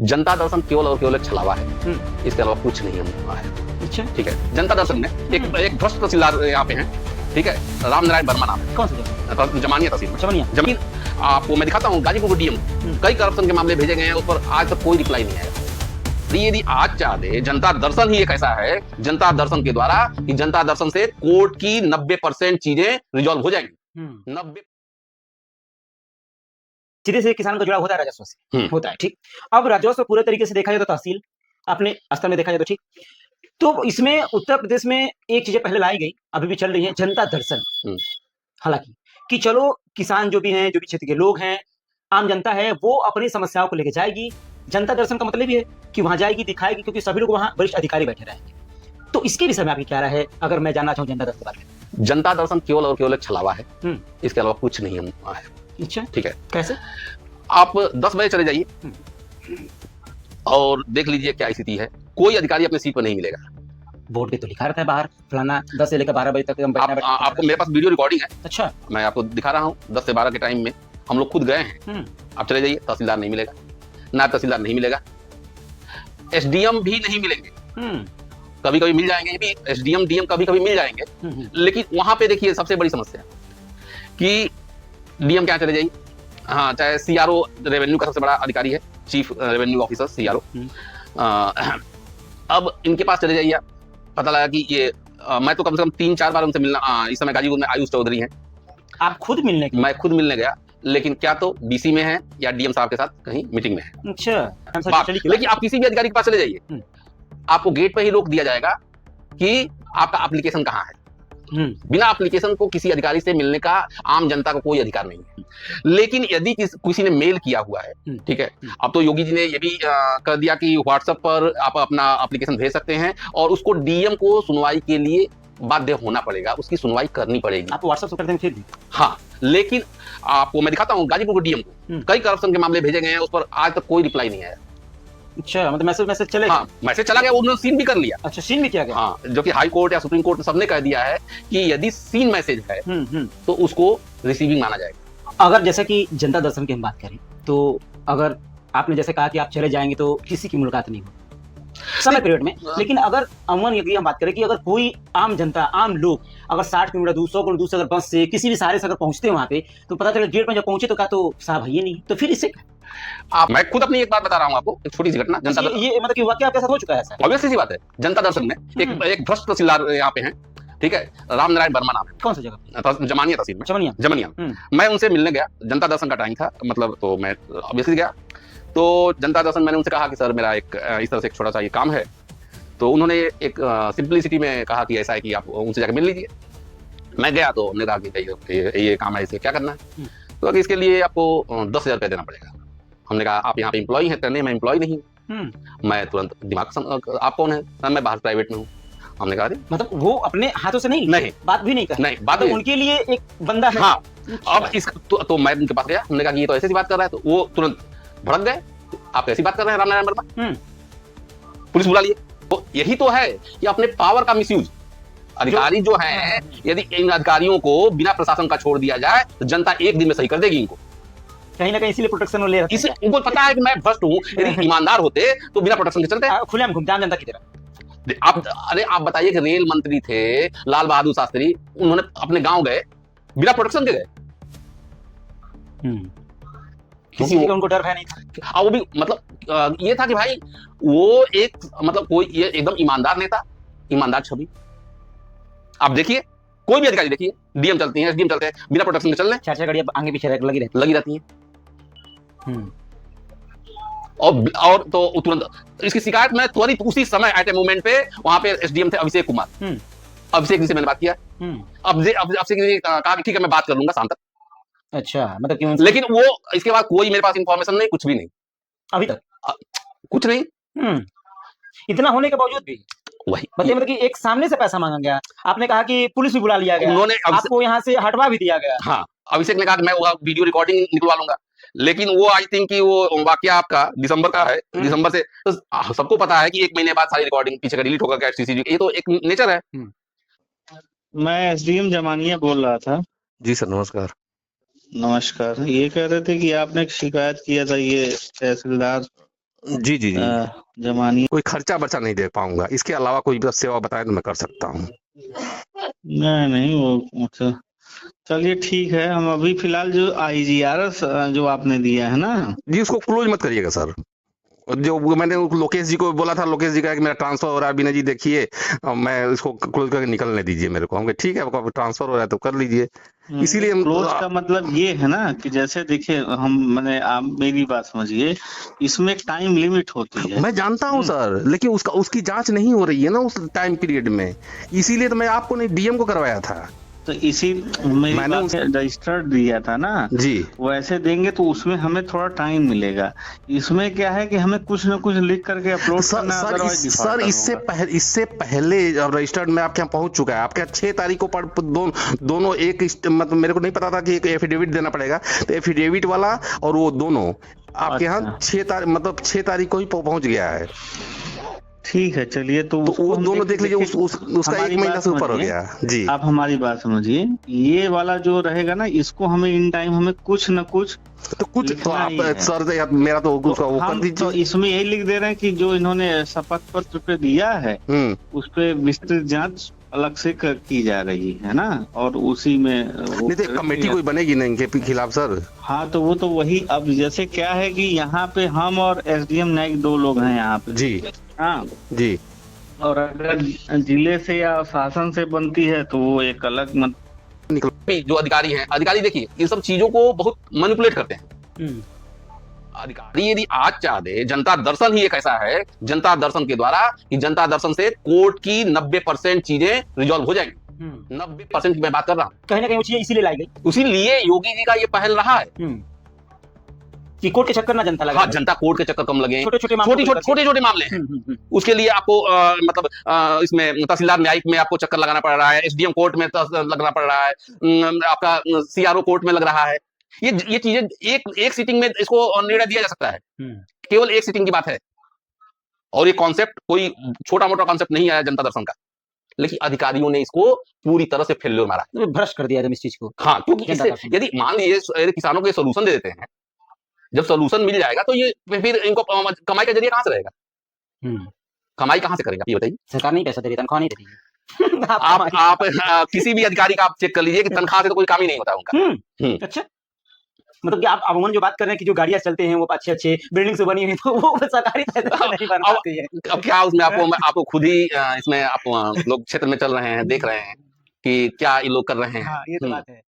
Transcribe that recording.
जनता दर्शन केवल और केवल एक छलावा है, इसके अलावा कुछ नहीं है। अच्छा, ठीक है। जनता दर्शन में एक भ्रष्ट तहसीलदार यहाँ पे हैं, ठीक है, रामनारायण वर्मा नाम है। कौन सी जगह? जमानिया तहसील में। जमानिया। जमीन आपको मैं दिखाता हूँ, गाजीपुर डीएम कई करप्शन के मामले भेजे गए हैं, उस पर आज तक कोई रिप्लाई नहीं आया। यदि आज चाहे जनता दर्शन ही एक ऐसा है, जनता दर्शन के द्वारा कि जनता दर्शन से कोर्ट की 90% चीजें रिजॉल्व हो जाएंगी। 90 सीधे से किसान का जुड़ाव होता है राजस्व से, होता है, ठीक। अब राजस्व पूरे तरीके से देखा जाए तो तहसील अपने स्तर में देखा जाए तो ठीक। तो इसमें उत्तर प्रदेश में एक चीजें पहले लाई गई, अभी भी चल रही है, जनता दर्शन। हालांकि कि चलो किसान जो भी हैं, जो भी क्षेत्र के लोग हैं, आम जनता है, वो अपनी समस्याओं को लेकर जाएगी। जनता दर्शन का मतलब ये है कि वहां जाएगी, दिखाएगी, क्योंकि सभी लोग वहां वरिष्ठ अधिकारी बैठे रहेंगे। तो इसके विषय में आपकी क्या राय है, अगर मैं जानना चाहूँ जनता दर्शन के बारे में? जनता दर्शन केवल और केवल एक छलावा है, इसके अलावा कुछ नहीं है। अच्छा, ठीक है। कैसे? आप 10 बजे चले जाइए और देख लीजिए क्या स्थिति है, कोई अधिकारी अपने सीट पर नहीं मिलेगा। बोर्ड पे तो लिखा रहता है बाहर, फलाना 10 से लेकर 12 बजे तक हम बैठना। आपको मेरे पास वीडियो रिकॉर्डिंग है। अच्छा, मैं आपको दिखा रहा हूँ, 10 से 12 के टाइम में हम लोग खुद गए हैं। आप चले जाइए, तहसीलदार नहीं मिलेगा, नायब तहसीलदार नहीं मिलेगा, एसडीएम भी नहीं मिलेंगे। कभी कभी मिल जाएंगे, ये भी एसडीएम डीएम कभी कभी मिल जाएंगे, लेकिन वहां पे देखिए सबसे बड़ी समस्या कि डीएम क्या, चले जाइए, हाँ, चाहे सीआरओ रेवेन्यू का सबसे बड़ा अधिकारी है, चीफ रेवेन्यू ऑफिसर सीआरओ। अब इनके पास चले जाइए, पता लगा कि ये मैं तो कम से कम 3-4 बार उनसे मिलना, इस समय गाजीपुर में आयुष चौधरी हैं। आप खुद मिलने? मैं खुद मिलने गया, लेकिन क्या तो डीसी में है या डीएम साहब के साथ कहीं मीटिंग में है। अच्छा, लेकिन आप किसी भी अधिकारी के पास चले जाइए, आपको गेट पे ही रोक दिया जाएगा कि आपका एप्लीकेशन कहाँ है। बिना एप्लीकेशन को किसी अधिकारी से मिलने का आम जनता को कोई अधिकार नहीं है। लेकिन यदि किसी ने मेल किया हुआ है, ठीक है, अब तो योगी जी ने ये भी कर दिया कि व्हाट्सएप पर आप अपना एप्लीकेशन भेज सकते हैं और उसको डीएम को सुनवाई के लिए बाध्य होना पड़ेगा, उसकी सुनवाई करनी पड़ेगी। आप व्हाट्सएप से करते हैं फिर भी? हाँ, लेकिन आपको मैं दिखाता हूँ, गाजीपुर डीएम को कई करप्शन के मामले भेजे गए हैं, उस पर आज तक कोई रिप्लाई नहीं आया। अच्छा, मतलब मैसेज चले? हाँ, मैसेज चला गया, उन्होंने सीन भी कर लिया। अच्छा, सीन भी किया गया? हाँ, जो कि हाई कोर्ट या सुप्रीम कोर्ट सबने कह दिया है कि यदि सीन मैसेज है तो उसको रिसीविंग माना जाएगा। अगर जैसे कि जनता दर्शन की हम बात करें, तो अगर आपने जैसे कहा कि आप चले जाएंगे तो किसी की मुलाकात नहीं हो समय पीरियड में, लेकिन अगर अमन यदि हम बात करें कि अगर कोई आम जनता, आम लोग अगर 60 किलोमीटर दूर, 100 किलोमीटर दूर से अगर बस से किसी भी सहारे से अगर पहुंचते हैं वहां पे, तो पता चला गेट में जब पहुंचे तो कहा तो साहब है ये नहीं, तो फिर इससे मैं खुद अपनी एक बात बता रहा हूँ आपको, एक छोटी सी घटना। जनता ये मतलब कि वाकई आपके साथ हो चुका है ऐसा? ऑब्वियसली सी बात है। जनता दर्शन में एक भ्रष्ट तहसीलदार यहाँ पे हैं, ठीक है, रामनारायण वर्मा नाम है। कौन सी जगह? जमानिया तहसील में। जमानिया। मैं उनसे मिलने गया, जनता दर्शन का टाइम था, मतलब तो मैं ऑब्वियसली गया। तो जनता दर्शन मैंने उनसे कहा कि सर मेरा एक इस तरह से एक छोटा सा ये काम है। तो उन्होंने एक सिंपलिसिटी में कहा कि ऐसा है कि आप उनसे जाकर मिल लीजिए। मैं गया तो उन्होंने कहा कि ये काम है, इसे क्या करना है। तो इसके लिए आपको 10,000 रुपये देना पड़ेगा। हमने कहा आप यहाँ पे एम्प्लॉई हैं? करने मैं एम्प्लॉय नहीं हूँ। मैं तुरंत दिमाग, आप कौन है? मैं बाहर प्राइवेट में हूँ। हमने कहा मतलब वो अपने हाथों से नहीं बात भी नहीं कर, नहीं बात, तो उनके लिए एक बंदा है। हाँ, अब इस तो मैं उनके पास गया, हमने कहा कि ये तो ऐसी बात कर रहा है, तो वो तुरंत भड़क गए, आप कैसी बात कर रहे हैं रामनारायण वर्मा, पुलिस बुला लिए। तो यही तो है कि अपने पावर का मिसयूज। अधिकारी जो है, यदि इन अधिकारियों को बिना प्रशासन का छोड़ दिया जाए तो जनता एक दिन में सही कर देगी इनको, कहीं ना कहीं इसीलिए प्रोटेक्शन ले रहे हैं। उनको पता है कि मैं भ्रष्ट हूँ। यदि ईमानदार होते तो बिना प्रोटेक्शन के चलते, खुलेआम घूमते आम जनता की तरह। आप बताइए कि रेल मंत्री थे लाल बहादुर शास्त्री, उन्होंने अपने गांव गए बिना प्रोटेक्शन के गए, किसी का उनको डर है नहीं था। वो भी मतलब ये था कि भाई वो एक मतलब कोई ये एकदम ईमानदार नेता, ईमानदार छवि। आप देखिए कोई भी अधिकारी देखिए, डीएम चलती हैं, एसडीएम चलते हैं, बिना प्रोटेक्शन के चल रहे, 4-4 गाड़ियां आगे पीछे लगी रहती हैं। और तो तुरंत इसकी शिकायत मैं त्वरित उसी समय एट ए मोमेंट पे, वहां पे एसडीएम थे अभिषेक कुमार, अभिषेक जी से मैंने बात किया। अभिषेक जी कहा कि ठीक है मैं बात कर लूंगा शाम तक। अच्छा, मतलब क्यों? लेकिन वो इसके बाद कोई मेरे पास इंफॉर्मेशन नहीं, कुछ भी नहीं अभी तक, कुछ नहीं। इतना होने के बावजूद भी वही बताइए, मतलब कि एक सामने से पैसा मांगा गया, आपने कहा कि पुलिस भी बुला लिया गया, उन्होंने आपको यहाँ से हटवा भी दिया गया। हाँ, अभिषेक ने कहा कि मैं वीडियो रिकॉर्डिंग निकलवा लूंगा, लेकिन वो आई थिंक कि वो वाकया आपका दिसंबर का है। दिसंबर से तो सबको पता है कि 1 महीने बाद सारी रिकॉर्डिंग पीछे का डिलीट होगा क्या, सीसीटीवी, ये तो एक नेचर है। मैं एसडीएम जमानिया बोल रहा था। जी सर, नमस्कार। नमस्कार। ये कह रहे थे कि आपने शिकायत किया था ये तहसीलदार जी जी जी जमानिया। कोई खर्चा बर्चा नहीं दे पाऊंगा, इसके अलावा कोई भी सेवा बताए तो मैं कर सकता हूँ। नहीं नहीं, वो अच्छा, चलिए ठीक है। हम अभी फिलहाल जो IGRS जो आपने दिया है ना, जी उसको क्लोज मत करिएगा सर। जो वो मैंने लोकेश जी को बोला था, लोकेश जी का कि मेरा ट्रांसफर हो रहा है, विनय जी देखिए मैं इसको क्लोज करके निकलने दीजिए मेरे को। हम कहे ठीक है, आपका ट्रांसफर हो रहा है तो कर लीजिए। इसीलिए क्लोज का मतलब ये है ना कि जैसे देखिए, हम मैंने आप मेरी बात समझिए, इसमें एक टाइम लिमिट होती है। मैं जानता हूं सर, लेकिन उसकी जांच नहीं हो रही है ना उस टाइम पीरियड में, इसीलिए तो मैं आपको नहीं डीएम को करवाया था। तो इसी मेरी मैंने बात उस रजिस्टर्ड दिया था ना, जी वैसे देंगे तो उसमें हमें थोड़ा टाइम मिलेगा। इसमें क्या है कि हमें कुछ ना कुछ लिख करके अपलोड करना है, अदरवाइज सर इससे पहले रजिस्टर्ड में आपके यहाँ पहुंच चुका है। आपके यहाँ 6 तारीख को दोनों एक मतलब मेरे को नहीं पता था कि एक एफिडेविट देना पड़ेगा, तो एफिडेविट वाला और वो दोनों आपके यहाँ अच्छा 6 तारीख मतलब 6 तारीख को ही पहुंच गया है। ठीक है, चलिए तो तो उसको वो हम दोनों देख लीजिए, देखिए, उसका हमारी 1 महीना बात से ऊपर हो समझिए, गया जी। आप हमारी बात समझिए, ये वाला जो रहेगा ना, इसको हमें इन टाइम हमें कुछ न कुछ तो कुछ तो लिखना आप ही है। सर मेरा तो उसका वो कर हम तो दीजिए। इसमें यही लिख दे रहे हैं कि जो इन्होंने शपथ पत्र पे दिया है, उस पे विस्तृत जांच अलग से की जा रही है ना, और उसी में वो नहीं तो कमेटी कोई बनेगी ना इनके खिलाफ सर? हाँ, तो वो तो वही, अब जैसे क्या है कि यहाँ पे हम और SDM नाइक 2 लोग हैं यहाँ पे। जी हाँ, जी और अगर जिले से या शासन से बनती है तो वो एक अलग मत। जो अधिकारी हैं, अधिकारी देखिए इन सब चीजों को बहुत मैनिपुलेट करते हैं। अधिकारी यदि आज चाह दे, जनता दर्शन ही एक ऐसा है, जनता दर्शन के द्वारा कि जनता दर्शन से कोर्ट की 90% चीजें रिजॉल्व हो जाएंगी। 90% की मैं बात कर रहा हूँ। कहीं ना कहीं वो चीजें इसीलिए लाई गई, उसीलिए योगी जी का ये पहल रहा है कि कोर्ट के चक्कर ना जनता लगे। हाँ, जनता कोर्ट के चक्कर कम लगे। छोटे छोटे छोटे मामले हैं। उसके लिए आपको मतलब इसमें तहसीलदार न्यायिक में आपको चक्कर लगाना पड़ रहा है, SDM कोर्ट में लगना पड़ रहा है, आपका CRO कोर्ट में लग रहा है। ये चीजें एक सीटिंग में इसको निर्णय दिया जा सकता है, केवल एक सीटिंग की बात है। और ये कॉन्सेप्ट कोई छोटा मोटा कॉन्सेप्ट नहीं आया जनता दर्शन का, लेकिन अधिकारियों ने इसको पूरी तरह से फेल्योर मारा, भ्रष्ट कर दिया इस चीज को। हाँ, क्योंकि इससे यदि मान लीजिए किसानों को ये सोल्यूशन दे देते हैं, जब सोल्यूशन मिल जाएगा तो ये फिर इनको कमाई का जरिया कहां से रहेगा? कमाई कहां से करेगा ये बताइए? सरकार नहीं पैसा दे रही, तनख्वाह नहीं दे रही है। आप किसी भी अधिकारी का आप चेक कर लीजिए कि तनख्वाह से तो कोई काम ही नहीं होता उनका। अच्छा, मतलब कि आप अमूमन जो बात कर रहे हैं कि जो गाड़ियां चलते हैं वो अच्छे बिल्डिंग से बनी हुई, तो वो सरकारी पैसे से नहीं बन पाती है। अब क्या उसमें आपको खुद ही इसमें आप लोग क्षेत्र में चल रहे हैं, देख रहे हैं कि क्या ये लोग कर रहे हैं। हाँ, ये तो बात है।